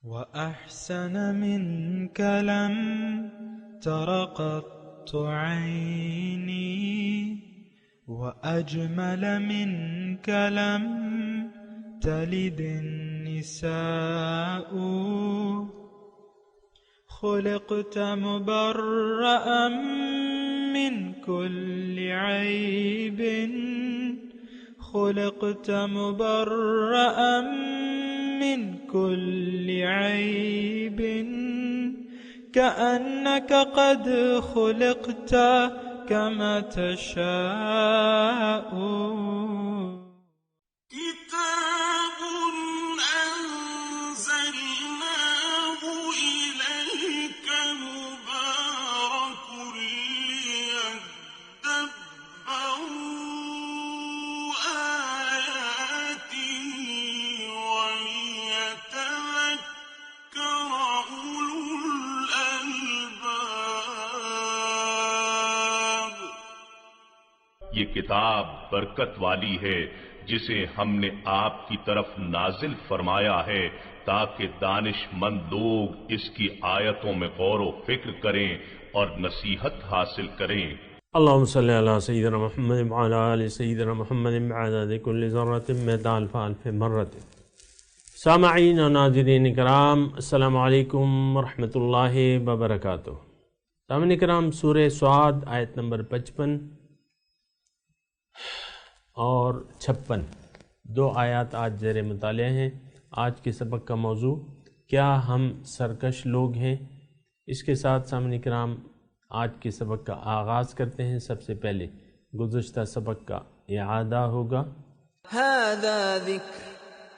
وأحسن منك لم تر قط عيني وأجمل منك لم تلد النساء خلقت مبرأ من كل عيب خلقت مبرأ من كل عيب كأنك قد خلقت كما تشاء كتاب أنزلناه إليك مبارك ليدبروا آياته وليتذكر أولو الألباب. یہ کتاب برکت والی ہے جسے ہم نے آپ کی طرف نازل فرمایا ہے تاکہ دانش مند لوگ اس کی آیتوں میں غور و فکر کریں اور نصیحت حاصل کریں. اللهم صل على سيدنا محمد وعلى آل سيدنا محمد بعدد كل ذرة مئة ألف ألف مرة. سامعین و ناظرین کرام، السلام علیکم ورحمۃ اللہ وبرکاتہ. سامعین کرام، سورہ صاد آیت نمبر 55 اور 56 دو آیات آج زیر مطالعہ ہیں. آج کے سبق کا موضوع کیا ہم سرکش لوگ ہیں؟ اس کے ساتھ سامعین کرام آج کے سبق کا آغاز کرتے ہیں. سب سے پہلے گزشتہ سبق کا اعادہ ہوگا. هذا ذکر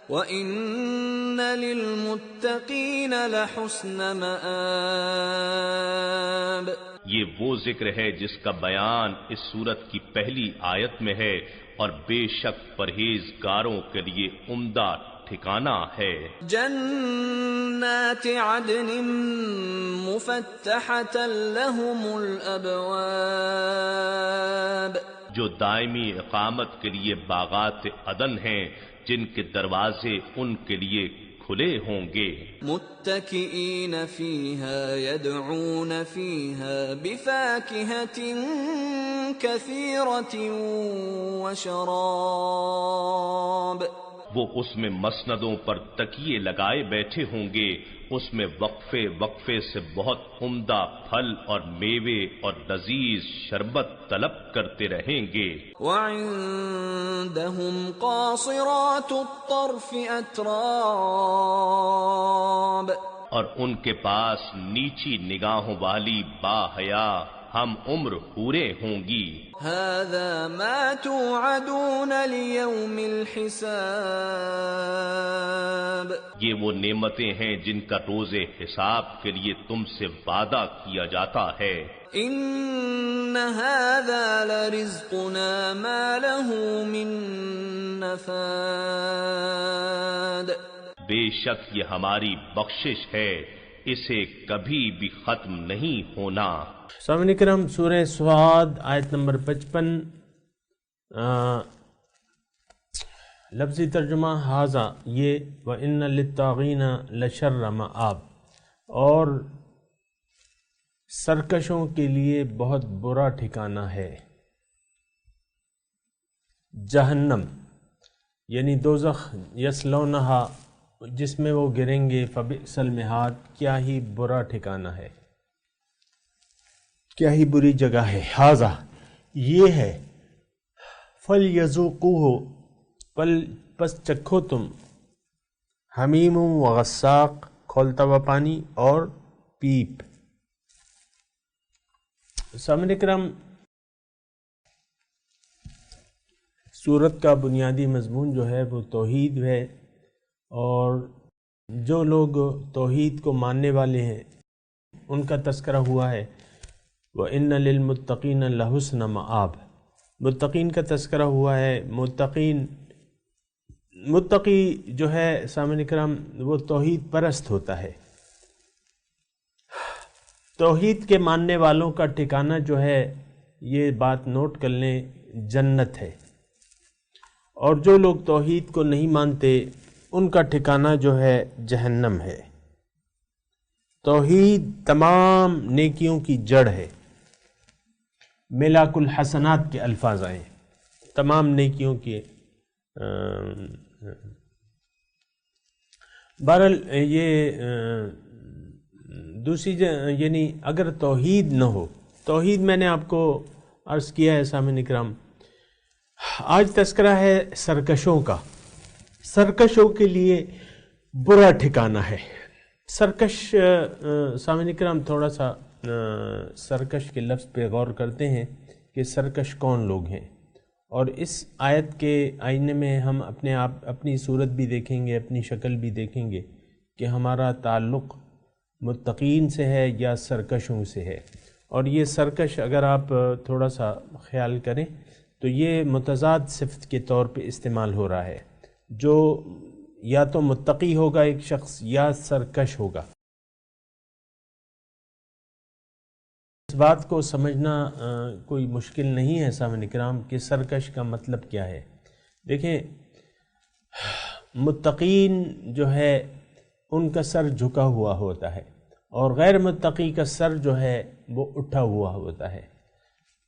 وَإِنَّ لِلْمُتَّقِينَ لَحُسْنَ مَآبٍ. یہ وہ ذکر ہے جس کا بیان اس سورت کی پہلی آیت میں ہے اور بے شک پرہیزگاروں کے لیے عمدہ ٹھکانہ ہے. جنات عدن مفتحة لهم الابواب. جو دائمی اقامت کے لیے باغات عدن ہیں جن کے دروازے ان کے لیے کھلے ہوں گے. متکئین فیہا یدعون فیہا بفاکہۃ کثیرۃ وشراب. وہ اس میں مسندوں پر تکیے لگائے بیٹھے ہوں گے، اس میں وقفے وقفے سے بہت عمدہ پھل اور میوے اور لذیذ شربت طلب کرتے رہیں گے. وعندهم قاصرات الطرف اتراب. اور ان کے پاس نیچی نگاہوں والی باحیا ہم عمر حوریں ہوں گی. هذا ما توعدون لیوم الحساب. یہ وہ نعمتیں ہیں جن کا روز حساب کے لیے تم سے وعدہ کیا جاتا ہے. ان هذا لرزقنا ما له من نفاد. بے شک یہ ہماری بخشش ہے، اسے کبھی بھی ختم نہیں ہونا. سامعین کرام، سورہ صاد آیت نمبر 55 لفظی ترجمہ ہاذا یہ وَإِنَّ لِلطَّاغِينَ لَشَرَّ مَآب، اور سرکشوں کے لیے بہت برا ٹھکانہ ہے. جہنم یعنی دوزخ، یصلونہا جس میں وہ گریں گے، فبئس المہاد کیا ہی برا ٹھکانہ ہے، کیا ہی بری جگہ ہے. ہاذا یہ ہے، فَلْيَذُوقُوهُ پس چکھو تم، حمیم و غساق کھولتا ہوا پانی اور پیپ. سامعین کرام، سورت کا بنیادی مضمون جو ہے وہ توحید ہے، اور جو لوگ توحید کو ماننے والے ہیں ان کا تذکرہ ہوا ہے. وَإِنَّ لِلْمُتَّقِينَ لَحُسْنَ مَآبٍ، متقین کا تذکرہ ہوا ہے. متقی جو ہے سامعین کرام وہ توحید پرست ہوتا ہے. توحید کے ماننے والوں کا ٹھکانہ جو ہے، یہ بات نوٹ کر لیں، جنت ہے. اور جو لوگ توحید کو نہیں مانتے ان کا ٹھکانہ جو ہے جہنم ہے. توحید تمام نیکیوں کی جڑ ہے، ملاک الحسنات کے الفاظ آئے ہیں، تمام نیکیوں کے۔ بہرحال یہ دوسری یعنی اگر توحید نہ ہو، توحید میں نے آپ کو عرض کیا ہے سامعین اکرام، آج تذکرہ ہے سرکشوں کا۔ سرکشوں کے لیے برا ٹھکانہ ہے۔ سرکش سامعین اکرام تھوڑا سا سرکش کے لفظ پہ غور کرتے ہیں کہ سرکش کون لوگ ہیں، اور اس آیت کے آئینے میں ہم اپنی صورت بھی دیکھیں گے، اپنی شکل بھی دیکھیں گے کہ ہمارا تعلق متقین سے ہے یا سرکشوں سے ہے۔ اور یہ سرکش اگر آپ تھوڑا سا خیال کریں تو یہ متضاد صفت کے طور پہ استعمال ہو رہا ہے، جو یا تو متقی ہوگا ایک شخص یا سرکش ہوگا۔ اس بات کو سمجھنا کوئی مشکل نہیں ہے سامعین اکرام کہ سرکش کا مطلب کیا ہے۔ دیکھیں، متقین جو ہے ان کا سر جھکا ہوا ہوتا ہے، اور غیر متقی کا سر جو ہے وہ اٹھا ہوا ہوتا ہے۔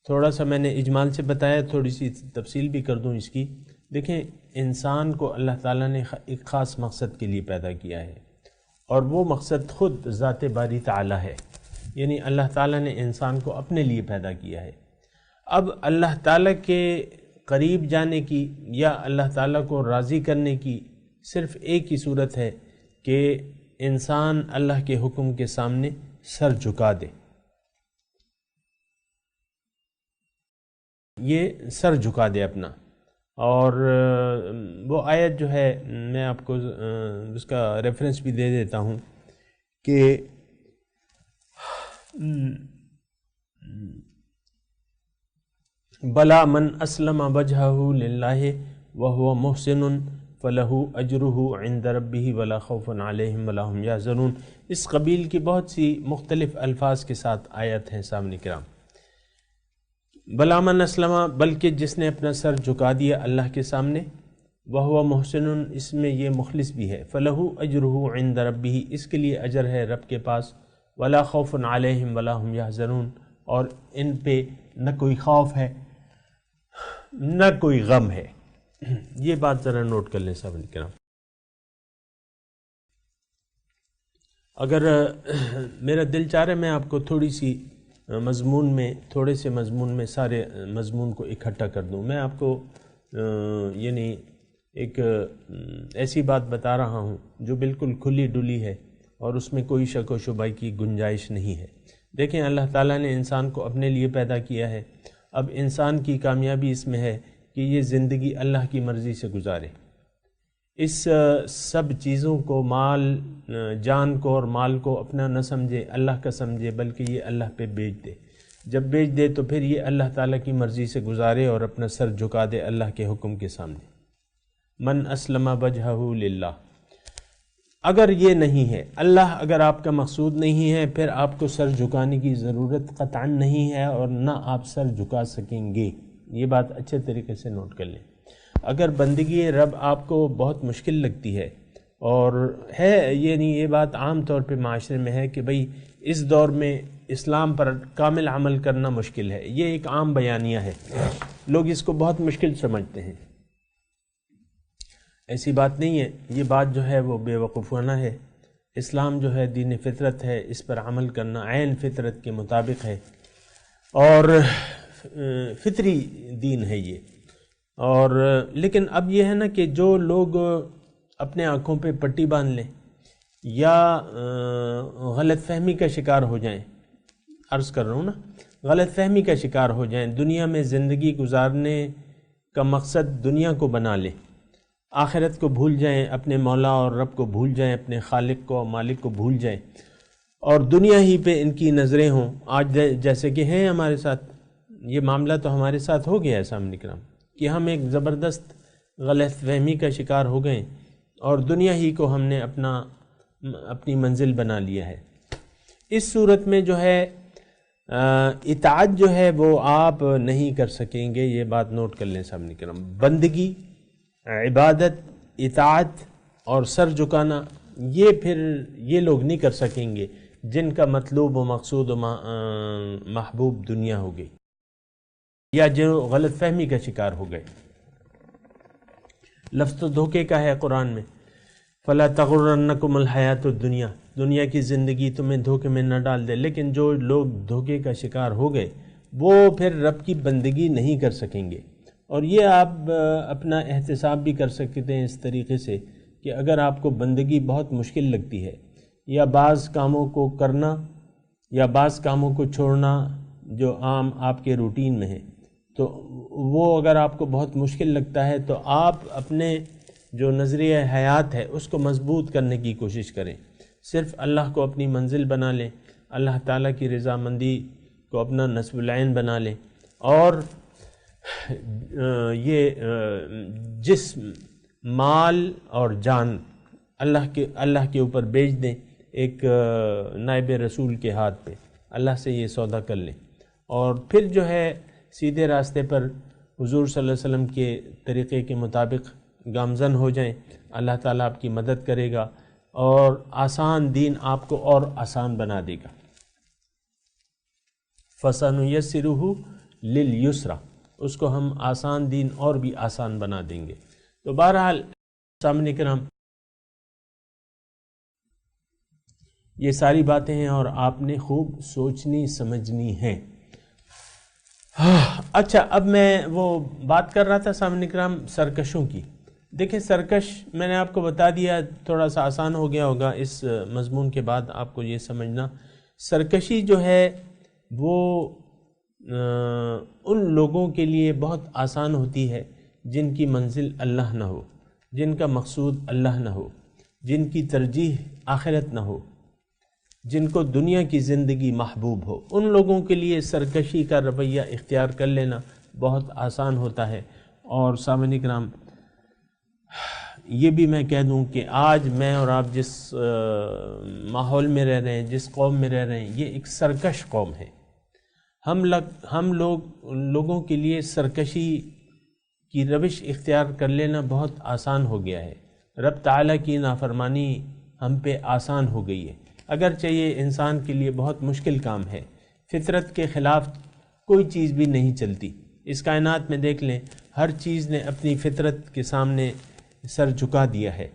تھوڑا سا میں نے اجمال سے بتایا، تھوڑی سی تفصیل بھی کر دوں اس کی۔ دیکھیں، انسان کو اللہ تعالیٰ نے ایک خاص مقصد کے لیے پیدا کیا ہے، اور وہ مقصد خود ذات باری تعالیٰ ہے، یعنی اللہ تعالیٰ نے انسان کو اپنے لیے پیدا کیا ہے۔ اب اللہ تعالیٰ کے قریب جانے کی یا اللہ تعالیٰ کو راضی کرنے کی صرف ایک ہی صورت ہے کہ انسان اللہ کے حکم کے سامنے سر جھکا دے، یہ سر جھکا دے اپنا۔ اور وہ آیت جو ہے میں آپ کو اس کا ریفرنس بھی دے دیتا ہوں کہ بلا من اسلم وجہہ للہ وہو محسن فلہ اجرہ عند ربہ ولا خوف علیہم ولا ہم یحزنون۔ اس قبیل کی بہت سی مختلف الفاظ کے ساتھ آیت ہیں سامنے کرام۔ بلا من اسلم، بلکہ جس نے اپنا سر جھکا دیا اللہ کے سامنے، وہو محسن، اس میں یہ مخلص بھی ہے، فلہ اجرہ عند ربہ، اس کے لیے اجر ہے رب کے پاس، ولا خوف علیہم ولا ہم یحزنون، اور ان پہ نہ کوئی خوف ہے نہ کوئی غم ہے۔ یہ بات ذرا نوٹ کر لیں سامعین کرام۔ اگر میرا دل چاہ رہا ہے میں آپ کو تھوڑے سے مضمون میں سارے مضمون کو اکٹھا کر دوں۔ میں آپ کو یعنی ایک ایسی بات بتا رہا ہوں جو بالکل کھلی ڈلی ہے اور اس میں کوئی شک و شبہ کی گنجائش نہیں ہے۔ دیکھیں، اللہ تعالیٰ نے انسان کو اپنے لیے پیدا کیا ہے۔ اب انسان کی کامیابی اس میں ہے کہ یہ زندگی اللہ کی مرضی سے گزارے، اس سب چیزوں کو، مال جان کو اور مال کو اپنا نہ سمجھے، اللہ کا سمجھے، بلکہ یہ اللہ پہ بیچ دے۔ جب بیچ دے تو پھر یہ اللہ تعالیٰ کی مرضی سے گزارے اور اپنا سر جھکا دے اللہ کے حکم کے سامنے۔ من اسلم وجہہ للہ، اگر یہ نہیں ہے، اللہ اگر آپ کا مقصود نہیں ہے، پھر آپ کو سر جھکانے کی ضرورت قطعاً نہیں ہے، اور نہ آپ سر جھکا سکیں گے۔ یہ بات اچھے طریقے سے نوٹ کر لیں۔ اگر بندگی رب آپ کو بہت مشکل لگتی ہے، اور ہے یعنی یہ بات عام طور پہ معاشرے میں ہے کہ بھئی اس دور میں اسلام پر کامل عمل کرنا مشکل ہے، یہ ایک عام بیانیہ ہے، لوگ اس کو بہت مشکل سمجھتے ہیں۔ ایسی بات نہیں ہے، یہ بات جو ہے وہ بے وقوفانہ ہے۔ اسلام جو ہے دین فطرت ہے، اس پر عمل کرنا عین فطرت کے مطابق ہے، اور فطری دین ہے یہ۔ اور لیکن اب یہ ہے نا کہ جو لوگ اپنے آنکھوں پہ پٹی باندھ لیں یا غلط فہمی کا شکار ہو جائیں، عرض کر رہا ہوں نا، غلط فہمی کا شکار ہو جائیں، دنیا میں زندگی گزارنے کا مقصد دنیا کو بنا لیں، آخرت کو بھول جائیں، اپنے مولا اور رب کو بھول جائیں، اپنے خالق کو مالک کو بھول جائیں، اور دنیا ہی پہ ان کی نظریں ہوں۔ آج جیسے کہ ہیں ہمارے ساتھ، یہ معاملہ تو ہمارے ساتھ ہو گیا ہے سامنے کرام، کہ ہم ایک زبردست غلط فہمی کا شکار ہو گئے اور دنیا ہی کو ہم نے اپنی منزل بنا لیا ہے۔ اس صورت میں جو ہے اطاعت جو ہے وہ آپ نہیں کر سکیں گے، یہ بات نوٹ کر لیں سامنے کرام۔ بندگی، عبادت، اطاعت اور سر جھکانا، یہ لوگ نہیں کر سکیں گے جن کا مطلوب و مقصود و محبوب دنیا ہو گئی، یا جو غلط فہمی کا شکار ہو گئے۔ لفظ تو دھوکے کا ہے قرآن میں، فلا تغرنکم الحیات الدنیا، دنیا کی زندگی تمہیں دھوکے میں نہ ڈال دے۔ لیکن جو لوگ دھوکے کا شکار ہو گئے وہ پھر رب کی بندگی نہیں کر سکیں گے۔ اور یہ آپ اپنا احتساب بھی کر سکتے ہیں اس طریقے سے کہ اگر آپ کو بندگی بہت مشکل لگتی ہے، یا بعض کاموں کو کرنا یا بعض کاموں کو چھوڑنا جو عام آپ کے روٹین میں ہے، تو وہ اگر آپ کو بہت مشکل لگتا ہے تو آپ اپنے جو نظریہ حیات ہے اس کو مضبوط کرنے کی کوشش کریں، صرف اللہ کو اپنی منزل بنا لیں، اللہ تعالیٰ کی رضامندی کو اپنا نصب العین بنا لیں، اور یہ جسم، مال اور جان اللہ کے اوپر بیچ دیں، ایک نائب رسول کے ہاتھ پہ اللہ سے یہ سودا کر لیں، اور پھر جو ہے سیدھے راستے پر حضور صلی اللہ علیہ وسلم کے طریقے کے مطابق گامزن ہو جائیں۔ اللہ تعالیٰ آپ کی مدد کرے گا اور آسان دین آپ کو اور آسان بنا دے گا۔ فَسَنُيَسِّرُهُ لِلْيُسْرَى، اس کو ہم آسان دین اور بھی آسان بنا دیں گے۔ تو بہرحال سامعین کرام، یہ ساری باتیں ہیں اور آپ نے خوب سوچنی سمجھنی ہیں۔ اچھا، اب میں وہ بات کر رہا تھا سامعین کرام سرکشوں کی۔ دیکھیں، سرکش میں نے آپ کو بتا دیا، تھوڑا سا آسان ہو گیا ہوگا اس مضمون کے بعد آپ کو یہ سمجھنا۔ سرکشی جو ہے وہ ان لوگوں کے لیے بہت آسان ہوتی ہے جن کی منزل اللہ نہ ہو، جن کا مقصود اللہ نہ ہو، جن کی ترجیح آخرت نہ ہو، جن کو دنیا کی زندگی محبوب ہو۔ ان لوگوں کے لیے سرکشی کا رویہ اختیار کر لینا بہت آسان ہوتا ہے۔ اور سامعین کرام، یہ بھی میں کہہ دوں کہ آج میں اور آپ جس ماحول میں رہ رہے ہیں، جس قوم میں رہ رہے ہیں، یہ ایک سرکش قوم ہے۔ ہم لوگوں کے لیے سرکشی کی روش اختیار کر لینا بہت آسان ہو گیا ہے۔ رب تعالیٰ کی نافرمانی ہم پہ آسان ہو گئی ہے، اگرچہ یہ انسان کے لیے بہت مشکل کام ہے۔ فطرت کے خلاف کوئی چیز بھی نہیں چلتی۔ اس کائنات میں دیکھ لیں، ہر چیز نے اپنی فطرت کے سامنے سر جھکا دیا ہے،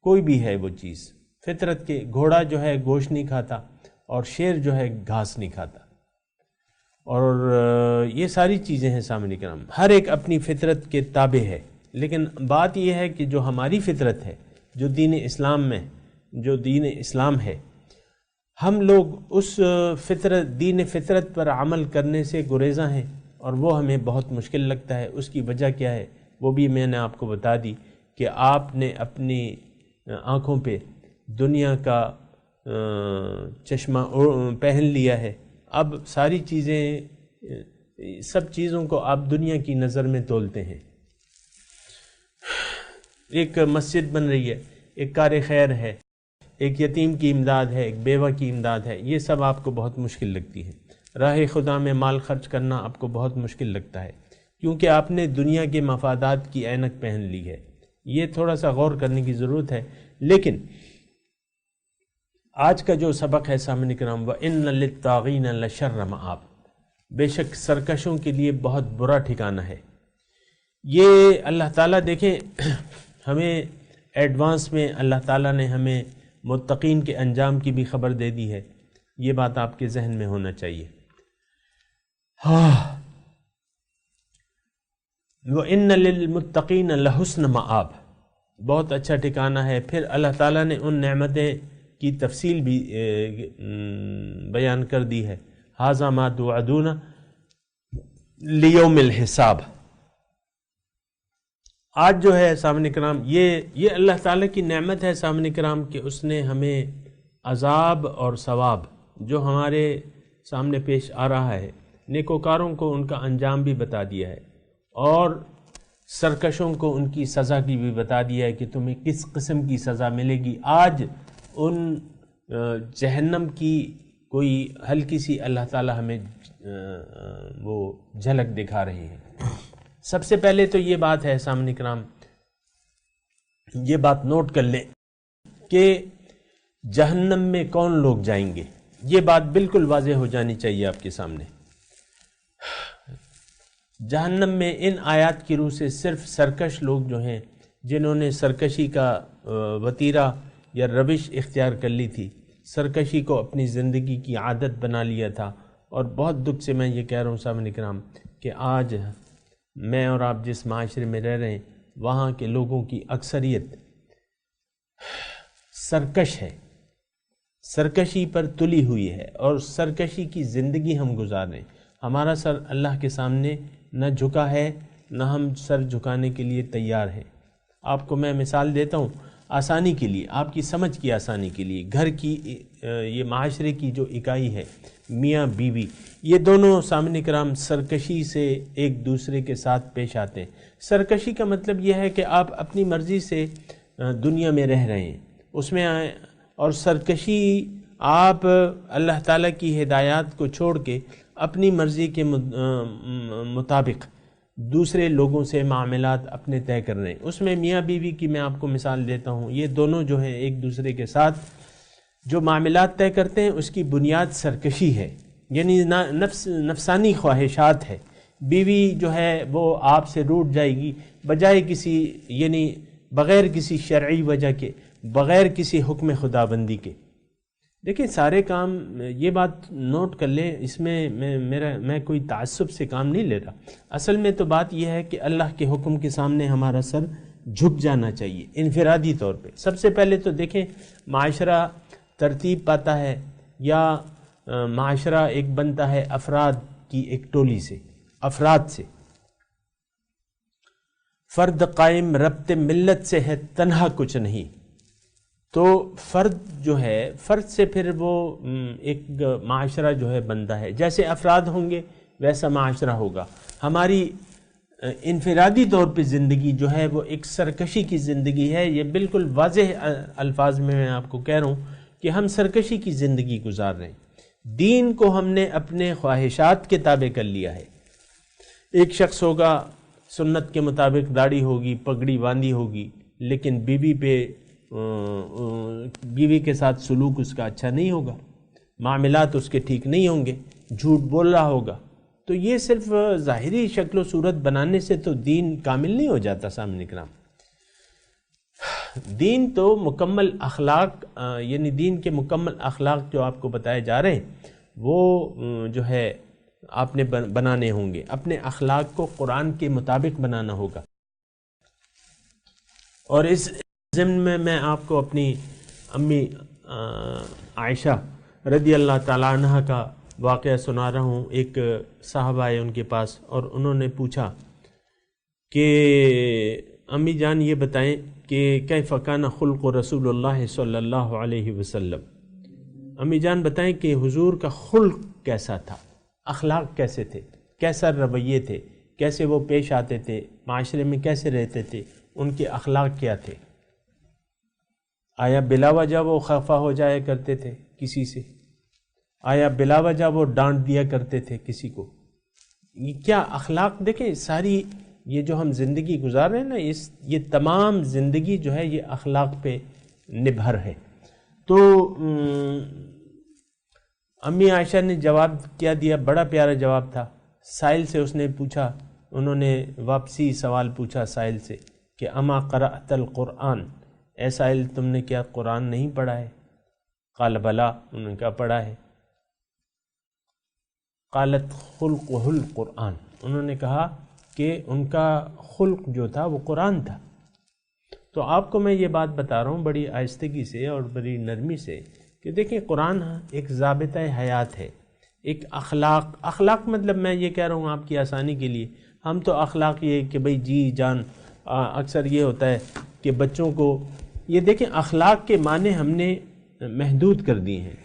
کوئی بھی ہے وہ چیز۔ فطرت کے گھوڑا جو ہے گوشت نہیں کھاتا، اور شیر جو ہے گھاس نہیں کھاتا، اور یہ ساری چیزیں ہیں سامعین کرام، ہر ایک اپنی فطرت کے تابع ہے۔ لیکن بات یہ ہے کہ جو ہماری فطرت ہے، جو دین اسلام ہے، ہم لوگ اس دین فطرت پر عمل کرنے سے گریزاں ہیں، اور وہ ہمیں بہت مشکل لگتا ہے۔ اس کی وجہ کیا ہے وہ بھی میں نے آپ کو بتا دی کہ آپ نے اپنی آنکھوں پہ دنیا کا چشمہ پہن لیا ہے۔ اب ساری چیزیں، سب چیزوں کو آپ دنیا کی نظر میں تولتے ہیں۔ ایک مسجد بن رہی ہے، ایک کار خیر ہے، ایک یتیم کی امداد ہے، ایک بیوہ کی امداد ہے، یہ سب آپ کو بہت مشکل لگتی ہے۔ راہ خدا میں مال خرچ کرنا آپ کو بہت مشکل لگتا ہے، کیونکہ آپ نے دنیا کے مفادات کی عینک پہن لی ہے۔ یہ تھوڑا سا غور کرنے کی ضرورت ہے۔ لیکن آج کا جو سبق ہے سامعین کرام، وَإِنَّ لِلطَّاغِينَ لَشَرَّ مَآبٍ، بے شک سرکشوں کے لیے بہت برا ٹھکانہ ہے۔ یہ اللہ تعالیٰ، دیکھیں، ہمیں ایڈوانس میں اللہ تعالیٰ نے ہمیں متقین کے انجام کی بھی خبر دے دی ہے، یہ بات آپ کے ذہن میں ہونا چاہیے۔ وَإِنَّ لِلْمُتَّقِينَ لَحُسْنَ مَآبٍ، بہت اچھا ٹھکانہ ہے۔ پھر اللہ تعالیٰ نے ان نعمتیں کی تفصیل بھی بیان کر دی ہے۔ ھذا ما توعدون لیوم الحساب۔ آج جو ہے سامعین کرام، یہ اللہ تعالیٰ کی نعمت ہے سامعین کرام کہ اس نے ہمیں عذاب اور ثواب جو ہمارے سامنے پیش آ رہا ہے، نیکوکاروں کو ان کا انجام بھی بتا دیا ہے، اور سرکشوں کو ان کی سزا کی بھی بتا دیا ہے کہ تمہیں کس قسم کی سزا ملے گی۔ آج ان جہنم کی کوئی ہلکی سی اللہ تعالیٰ ہمیں وہ جھلک دکھا رہے ہیں۔ سب سے پہلے تو یہ بات ہے سامعین کرام، یہ بات نوٹ کر لیں کہ جہنم میں کون لوگ جائیں گے، یہ بات بالکل واضح ہو جانی چاہیے آپ کے سامنے۔ جہنم میں ان آیات کی روح سے صرف سرکش لوگ جو ہیں، جنہوں نے سرکشی کا وتیرہ یا روش اختیار کر لی تھی، سرکشی کو اپنی زندگی کی عادت بنا لیا تھا۔ اور بہت دکھ سے میں یہ کہہ رہا ہوں سامعین کرام کہ آج میں اور آپ جس معاشرے میں رہ رہے ہیں وہاں کے لوگوں کی اکثریت سرکش ہے، سرکشی پر تلی ہوئی ہے، اور سرکشی کی زندگی ہم گزار رہے ہیں۔ ہمارا سر اللہ کے سامنے نہ جھکا ہے، نہ ہم سر جھکانے کے لیے تیار ہیں۔ آپ کو میں مثال دیتا ہوں آسانی کے لیے، آپ کی سمجھ کی آسانی کے لیے۔ گھر کی یہ معاشرے کی جو اکائی ہے، میاں بیوی، یہ دونوں سامعین کرام سرکشی سے ایک دوسرے کے ساتھ پیش آتے ہیں۔ سرکشی کا مطلب یہ ہے کہ آپ اپنی مرضی سے دنیا میں رہ رہے ہیں، اس میں آئیں، اور سرکشی آپ اللہ تعالیٰ کی ہدایات کو چھوڑ کے اپنی مرضی کے مطابق دوسرے لوگوں سے معاملات اپنے طے کر رہے ہیں۔ اس میں میاں بیوی کی میں آپ کو مثال دیتا ہوں، یہ دونوں جو ہیں ایک دوسرے کے ساتھ جو معاملات طے کرتے ہیں اس کی بنیاد سرکشی ہے، یعنی نفسانی خواہشات ہے۔ بیوی جو ہے وہ آپ سے روٹ جائے گی بجائے کسی، یعنی بغیر کسی شرعی وجہ کے، بغیر کسی حکم خداوندی کے۔ دیکھیں سارے کام، یہ بات نوٹ کر لیں، اس میں میں کوئی تعصب سے کام نہیں لے رہا۔ اصل میں تو بات یہ ہے کہ اللہ کے حکم کے سامنے ہمارا سر جھک جانا چاہیے انفرادی طور پہ۔ سب سے پہلے تو دیکھیں معاشرہ ترتیب پاتا ہے یا معاشرہ ایک بنتا ہے افراد کی ایک ٹولی سے، افراد سے۔ فرد قائم ربط ملت سے ہے تنہا کچھ نہیں، تو فرد جو ہے، فرد سے پھر وہ ایک معاشرہ جو ہے بنتا ہے۔ جیسے افراد ہوں گے ویسا معاشرہ ہوگا۔ ہماری انفرادی طور پہ زندگی جو ہے وہ ایک سرکشی کی زندگی ہے۔ یہ بالکل واضح الفاظ میں آپ کو کہہ رہا ہوں کہ ہم سرکشی کی زندگی گزار رہے ہیں۔ دین کو ہم نے اپنے خواہشات کے تابع کر لیا ہے۔ ایک شخص ہوگا سنت کے مطابق داڑھی ہوگی، پگڑی باندھی ہوگی، لیکن بیوی کے ساتھ سلوک اس کا اچھا نہیں ہوگا، معاملات اس کے ٹھیک نہیں ہوں گے، جھوٹ بول رہا ہوگا۔ تو یہ صرف ظاہری شکل و صورت بنانے سے تو دین کامل نہیں ہو جاتا سامنے کرام۔ دین تو مکمل اخلاق، یعنی دین کے مکمل اخلاق جو آپ کو بتائے جا رہے ہیں وہ جو ہے آپ نے بنانے ہوں گے، اپنے اخلاق کو قرآن کے مطابق بنانا ہوگا۔ اور اس ضمن میں آپ کو اپنی امی عائشہ رضی اللہ تعالیٰ عنہ کا واقعہ سنا رہا ہوں۔ ایک صاحب آئے ان کے پاس اور انہوں نے پوچھا کہ امی جان یہ بتائیں کہ کیف کان خلق رسول اللہ صلی اللہ علیہ وسلم، امی جان بتائیں کہ حضور کا خلق کیسا تھا، اخلاق کیسے تھے، کیسا رویے تھے، کیسے وہ پیش آتے تھے، معاشرے میں کیسے رہتے تھے، ان کے اخلاق کیا تھے؟ آیا بلا وجہ وہ خفا ہو جایا کرتے تھے کسی سے؟ آیا بلا وجہ وہ ڈانٹ دیا کرتے تھے کسی کو؟ یہ کیا اخلاق؟ دیکھیں ساری یہ جو ہم زندگی گزار رہے ہیں نا، یہ تمام زندگی جو ہے یہ اخلاق پہ نبھر ہے۔ تو امی عائشہ نے جواب کیا دیا، بڑا پیارا جواب تھا۔ سائل سے اس نے پوچھا، انہوں نے واپسی سوال پوچھا سائل سے کہ اما قرأت القرآن، اے سائل تم نے کیا قرآن نہیں پڑھا ہے؟ قال بلا، انہوں نے کہا پڑھا ہے۔ قالت خلقہ القرآن، انہوں نے کہا کہ ان کا خلق جو تھا وہ قرآن تھا۔ تو آپ کو میں یہ بات بتا رہا ہوں بڑی آہستگی سے اور بڑی نرمی سے کہ دیکھیں قرآن ایک ضابطہ حیات ہے، ایک اخلاق مطلب میں یہ کہہ رہا ہوں آپ کی آسانی کے لیے، ہم تو اخلاق یہ کہ بھئی جی جان، اکثر یہ ہوتا ہے کہ بچوں کو یہ دیکھیں اخلاق کے معنی ہم نے محدود کر دیے ہیں۔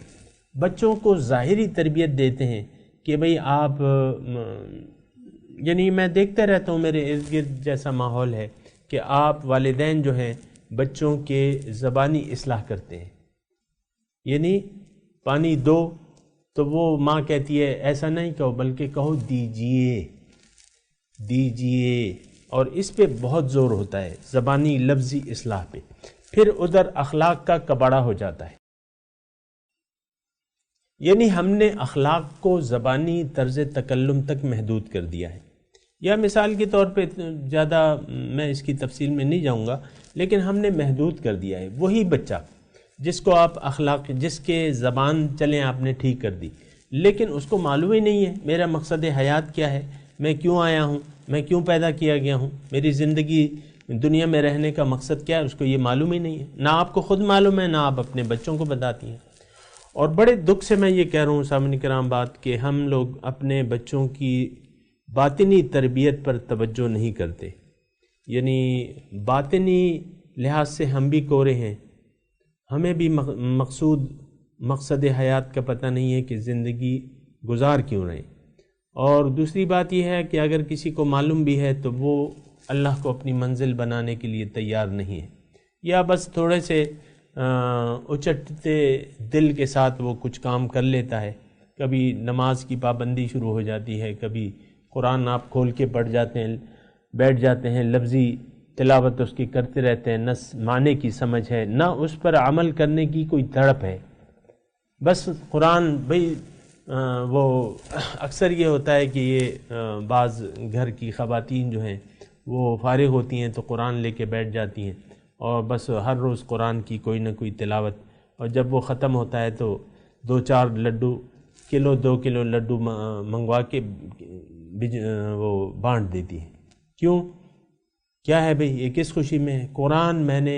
بچوں کو ظاہری تربیت دیتے ہیں کہ بھئی آپ، یعنی میں دیکھتا رہتا ہوں میرے ارد گرد جیسا ماحول ہے کہ آپ والدین جو ہیں بچوں کے زبانی اصلاح کرتے ہیں، یعنی پانی دو تو وہ ماں کہتی ہے ایسا نہیں کہو بلکہ کہو دیجئے دیجئے، اور اس پہ بہت زور ہوتا ہے زبانی لفظی اصلاح پہ، پھر ادھر اخلاق کا کباڑا ہو جاتا ہے۔ یعنی ہم نے اخلاق کو زبانی طرز تکلم تک محدود کر دیا ہے. یا مثال کے طور پہ زیادہ میں اس کی تفصیل میں نہیں جاؤں گا، لیکن ہم نے محدود کر دیا ہے. وہی بچہ جس کو آپ اخلاق، جس کے زبان چلیں آپ نے ٹھیک کر دی، لیکن اس کو معلوم ہی نہیں ہے میرا مقصد حیات کیا ہے، میں کیوں آیا ہوں، میں کیوں پیدا کیا گیا ہوں، میری زندگی دنیا میں رہنے کا مقصد کیا ہے، اس کو یہ معلوم ہی نہیں ہے. نہ آپ کو خود معلوم ہے، نہ آپ اپنے بچوں کو بتاتی ہیں. اور بڑے دکھ سے میں یہ کہہ رہا ہوں سامعین کرام بات، کہ ہم لوگ اپنے بچوں کی باطنی تربیت پر توجہ نہیں کرتے. یعنی باطنی لحاظ سے ہم بھی کورے ہیں، ہمیں بھی مقصد حیات کا پتہ نہیں ہے کہ زندگی گزار کیوں رہے. اور دوسری بات یہ ہے کہ اگر کسی کو معلوم بھی ہے تو وہ اللہ کو اپنی منزل بنانے کے لیے تیار نہیں ہے، یا بس تھوڑے سے اچٹتے دل کے ساتھ وہ کچھ کام کر لیتا ہے. کبھی نماز کی پابندی شروع ہو جاتی ہے، کبھی قرآن آپ کھول کے پڑھ جاتے ہیں، بیٹھ جاتے ہیں، لفظی تلاوت اس کی کرتے رہتے ہیں، نہ معنی کی سمجھ ہے، نہ اس پر عمل کرنے کی کوئی تڑپ ہے. بس قرآن بھئی وہ اکثر یہ ہوتا ہے کہ یہ بعض گھر کی خواتین جو ہیں وہ فارغ ہوتی ہیں تو قرآن لے کے بیٹھ جاتی ہیں، اور بس ہر روز قرآن کی کوئی نہ کوئی تلاوت، اور جب وہ ختم ہوتا ہے تو 2-4 لڈو، کلو 2 کلو لڈو منگوا کے وہ بانٹ دیتی ہیں. کیوں؟ کیا ہے بھئی، یہ کس خوشی میں ہے؟ قرآن میں نے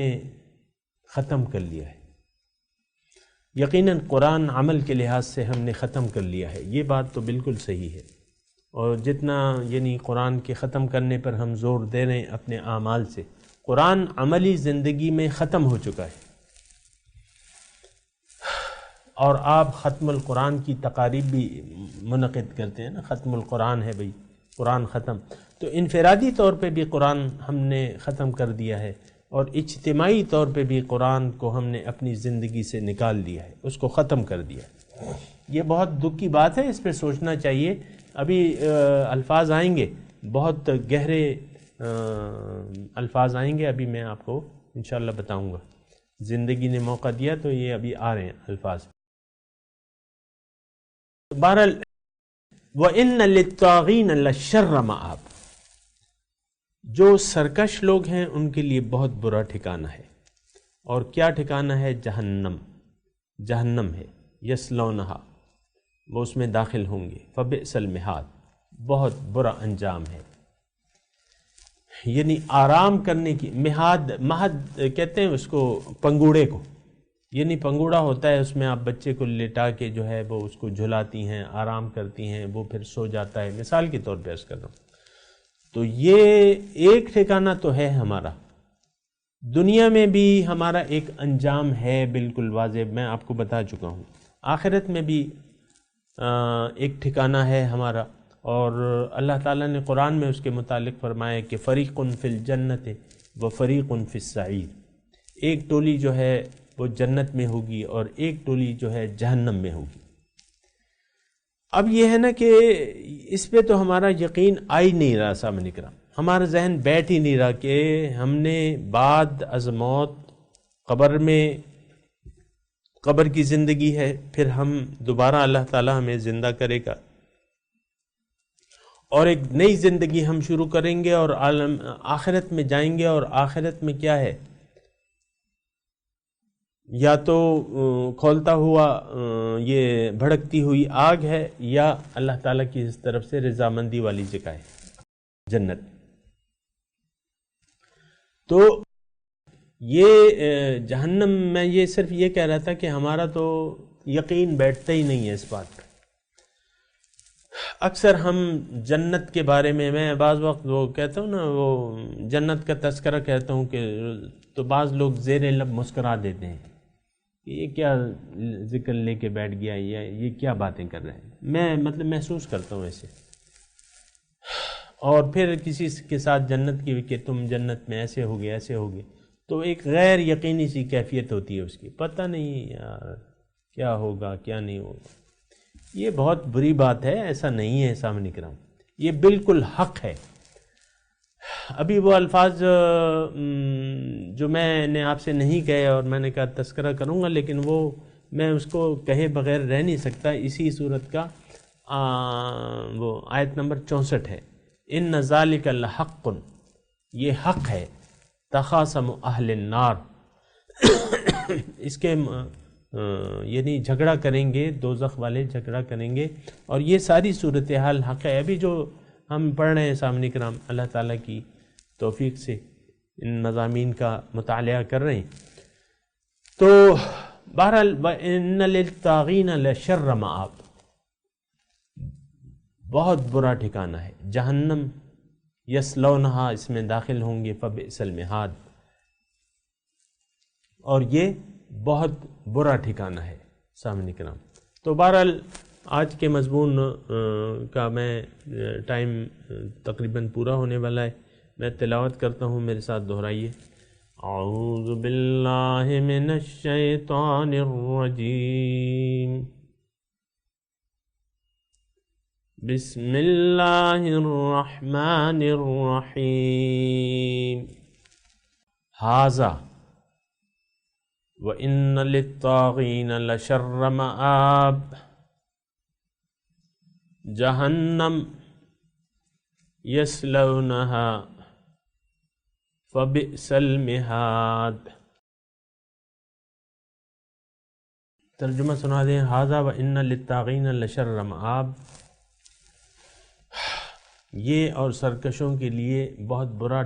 ختم کر لیا ہے. یقیناً قرآن عمل کے لحاظ سے ہم نے ختم کر لیا ہے، یہ بات تو بالکل صحیح ہے. اور جتنا یعنی قرآن کے ختم کرنے پر ہم زور دے رہے ہیں اپنے اعمال سے، قرآن عملی زندگی میں ختم ہو چکا ہے. اور آپ ختم القرآن کی تقاریب بھی منعقد کرتے ہیں نا، ختم القرآن ہے بھئی، قرآن ختم. تو انفرادی طور پہ بھی قرآن ہم نے ختم کر دیا ہے، اور اجتماعی طور پہ بھی قرآن کو ہم نے اپنی زندگی سے نکال دیا ہے، اس کو ختم کر دیا ہے. یہ بہت دکھ کی بات ہے، اس پہ سوچنا چاہیے. ابھی الفاظ آئیں گے، بہت گہرے الفاظ آئیں گے، ابھی میں آپ کو انشاءاللہ بتاؤں گا. زندگی نے موقع دیا تو یہ ابھی آ رہے ہیں الفاظ. بہرحال وَإِنَّ لِلطَّاغِينَ لَشَرَّ مَآبٍ، جو سرکش لوگ ہیں ان کے لیے بہت برا ٹھکانہ ہے. اور کیا ٹھکانہ ہے؟ جہنم. جہنم ہے، یصلونہا، وہ اس میں داخل ہوں گے. فبئس المہاد، بہت برا انجام ہے. یعنی آرام کرنے کی مہد کہتے ہیں اس کو، پنگوڑے کو. یعنی پنگوڑا ہوتا ہے، اس میں آپ بچے کو لٹا کے جو ہے وہ اس کو جھلاتی ہیں، آرام کرتی ہیں، وہ پھر سو جاتا ہے. مثال کے طور پہ عرض کر رہا ہوں. تو یہ ایک ٹھکانہ تو ہے ہمارا. دنیا میں بھی ہمارا ایک انجام ہے بالکل واضح، میں آپ کو بتا چکا ہوں. آخرت میں بھی ایک ٹھکانہ ہے ہمارا. اور اللہ تعالیٰ نے قرآن میں اس کے متعلق فرمایا کہ فریقٌ فی الجنت و فریقٌ فی السعیر. ایک ٹولی جو ہے وہ جنت میں ہوگی اور ایک ٹولی جو ہے جہنم میں ہوگی. اب یہ ہے نا کہ اس پہ تو ہمارا یقین آ ہی نہیں رہا سامنے کرام، ہمارا ذہن بیٹھ ہی نہیں رہا کہ ہم نے بعد از موت قبر میں، قبر کی زندگی ہے، پھر ہم دوبارہ اللہ تعالیٰ ہمیں زندہ کرے گا اور ایک نئی زندگی ہم شروع کریں گے اور عالم آخرت میں جائیں گے. اور آخرت میں کیا ہے؟ یا تو کھولتا ہوا یہ بھڑکتی ہوئی آگ ہے، یا اللہ تعالیٰ کی اس طرف سے رضامندی والی جگہ ہے، جنت. تو یہ جہنم، میں یہ صرف یہ کہہ رہا تھا کہ ہمارا تو یقین بیٹھتا ہی نہیں ہے اس بات پر. اکثر ہم جنت کے بارے میں بعض وقت وہ کہتا ہوں نا، وہ جنت کا تذکرہ کہتا ہوں کہ تو بعض لوگ زیر لب مسکرا دیتے ہیں کہ یہ کیا ذکر لے کے بیٹھ گیا، یہ کیا باتیں کر رہے ہیں. میں مطلب محسوس کرتا ہوں ایسے. اور پھر کسی کے ساتھ جنت کی کہ تم جنت میں ایسے ہوگے ایسے ہوگے، تو ایک غیر یقینی سی کیفیت ہوتی ہے اس کی، پتہ نہیں یار کیا ہوگا کیا نہیں ہوگا. یہ بہت بری بات ہے، ایسا نہیں ہے سامنے کرام، یہ بالکل حق ہے. ابھی وہ الفاظ جو میں نے آپ سے نہیں کہے اور میں نے کہا تذکرہ کروں گا، لیکن وہ میں اس کو کہے بغیر رہ نہیں سکتا. اسی صورت کا وہ آیت نمبر 64 ہے. ان ذالک لحق، یہ حق ہے. تخاصم اہل النار، اس کے یعنی جھگڑا کریں گے، دوزخ والے جھگڑا کریں گے. اور یہ ساری صورتحال حق ہے. ابھی جو ہم پڑھ رہے ہیں سامنے کرام، اللہ تعالیٰ کی توفیق سے ان مضامین کا مطالعہ کر رہے ہیں. تو بہرحال وَإِنَّ لِلطَّاغِينَ لَشَرَّ مَآب، بہت برا ٹھکانہ ہے. جہنم یصلونہا، اس میں داخل ہوں گے. فبئس المہاد، اور یہ بہت برا ٹھکانہ ہے. سامنے کرام، تو بہرحال آج کے مضمون کا میں ٹائم تقریباً پورا ہونے والا ہے. میں تلاوت کرتا ہوں، میرے ساتھ دہرائیے. اعوذ باللہ من الشیطان الرجیم، بسم اللہ الرحمن الرحیم. ھذا وَإِنَّ لِلطَّاغِينَ لَشَرَّ مَآب، جہنم یصلونہا فبئس المہاد. ترجمہ سنا دیں. ھذا وَإِنَّ لِلطَّاغِينَ لَشَرَّ مَآب، یہ اور سرکشوں کے لیے بہت برا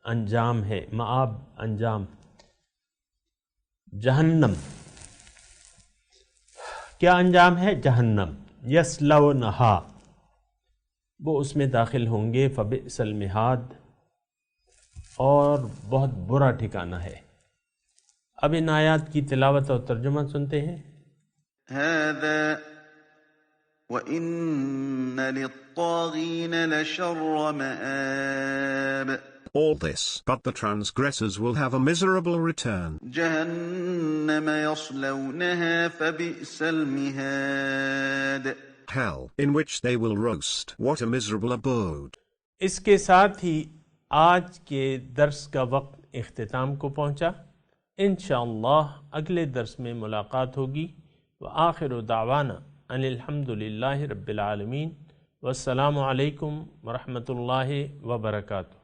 انجام ہے. مآب انجام. جہنم کیا انجام ہے؟ جہنم. یصلونہا، وہ اس میں داخل ہوں گے. فبئس المہاد، اور بہت برا ٹھکانہ ہے. اب ان آیات کی تلاوت اور ترجمہ سنتے ہیں. هذا وَإِنَّ لِلطَّاغِينَ لَشَرَّ مَآب. All this, but the transgressors will have a miserable return. جهنم يصلونها فبئس المهاد. Hell, in which they will roast. What a miserable abode. اس کے ساتھ ہی آج کے درس کا وقت اختتام کو پہنچا. انشاءاللہ اگلے درس میں ملاقات ہوگی. وآخر دعوانا ان الحمد للہ رب العالمین. والسلام علیکم ورحمۃ اللہ وبرکاتہ.